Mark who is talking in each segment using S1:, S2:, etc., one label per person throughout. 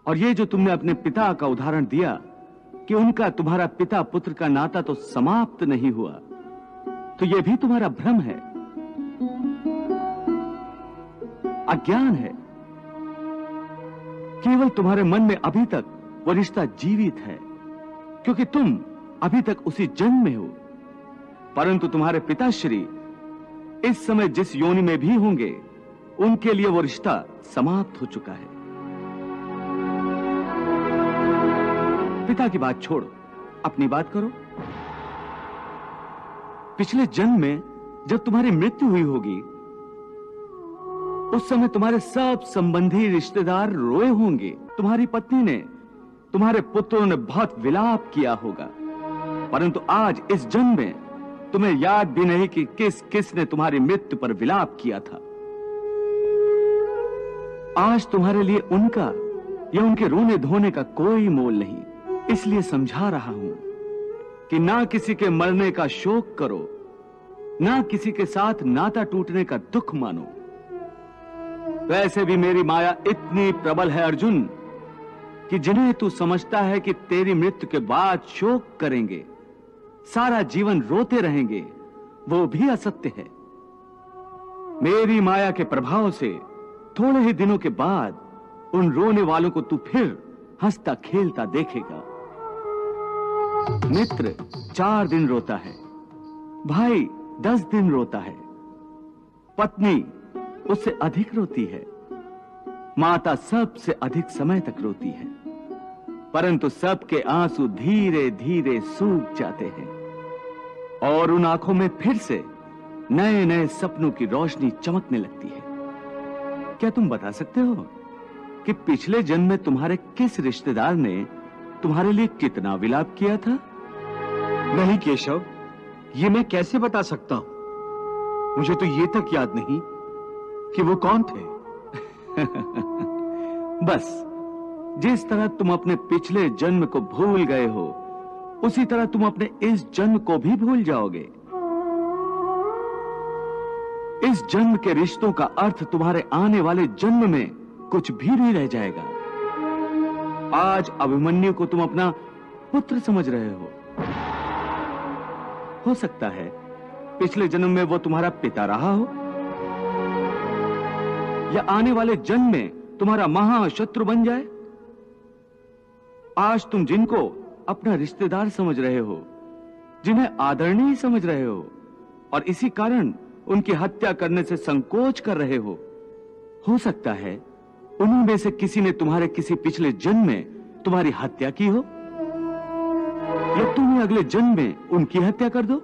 S1: और ये जो तुमने अपने पिता का उदाहरण दिया कि उनका तुम्हारा पिता पुत्र का नाता तो समाप्त नहीं हुआ, तो यह भी तुम्हारा भ्रम है, अज्ञान है। केवल तुम्हारे मन में अभी तक वो रिश्ता जीवित है, क्योंकि तुम अभी तक उसी जन्म में हो। परंतु तुम्हारे पिताश्री इस समय जिस योनि में भी होंगे, उनके लिए वो रिश्ता समाप्त हो चुका है। पिता की बात छोड़ो, अपनी बात करो। पिछले जन्म में जब तुम्हारी मृत्यु हुई होगी, उस समय तुम्हारे सब संबंधी रिश्तेदार रोए होंगे। तुम्हारी पत्नी ने, तुम्हारे पुत्रों ने बहुत विलाप किया होगा। परंतु आज इस जन्म में तुम्हें याद भी नहीं कि किस किस ने तुम्हारी मृत्यु पर विलाप किया था। आज तुम्हारे लिए उनका या उनके रोने धोने का कोई मोल नहीं। इसलिए समझा रहा हूं कि ना किसी के मरने का शोक करो, ना किसी के साथ नाता टूटने का दुख मानो। वैसे भी मेरी माया इतनी प्रबल है अर्जुन, कि जिन्हें तू समझता है कि तेरी मृत्यु के बाद शोक करेंगे, सारा जीवन रोते रहेंगे, वो भी असत्य है। मेरी माया के प्रभाव से थोड़े ही दिनों के बाद उन रोने वालों को तू फिर हंसता खेलता देखेगा। मित्र 4 दिन रोता है, भाई 10 दिन रोता है, पत्नी उससे अधिक रोती है, माता सबसे अधिक समय तक रोती है। परंतु सबके आंसू धीरे धीरे सूख जाते हैं और उन आंखों में फिर से नए नए सपनों की रोशनी चमकने लगती है। क्या तुम बता सकते हो कि पिछले जन्म में तुम्हारे किस रिश्तेदार ने तुम्हारे लिए कितना विलाप किया था?
S2: नहीं केशव, ये मैं कैसे बता सकता हूं? मुझे तो ये तक याद नहीं कि वो कौन थे।
S1: बस जिस तरह तुम अपने पिछले जन्म को भूल गए हो, उसी तरह तुम अपने इस जन्म को भी भूल जाओगे। इस जन्म के रिश्तों का अर्थ तुम्हारे आने वाले जन्म में कुछ भी नहीं रह जाएगा। आज अभिमन्यु को तुम अपना पुत्र समझ रहे हो सकता है पिछले जन्म में वो तुम्हारा पिता रहा हो, या आने वाले जन्म में तुम्हारा महाशत्रु बन जाए। आज तुम जिनको अपना रिश्तेदार समझ रहे हो, जिन्हें आदरणीय समझ रहे हो, और इसी कारण उनकी हत्या करने से संकोच कर रहे हो सकता है उन्हीं में से किसी ने तुम्हारे किसी पिछले जन्म में तुम्हारी हत्या की हो, या तुम अगले जन्म में उनकी हत्या कर दो।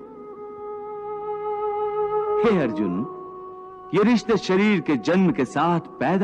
S1: हे अर्जुन, ये रिश्ते शरीर के जन्म के साथ पैदा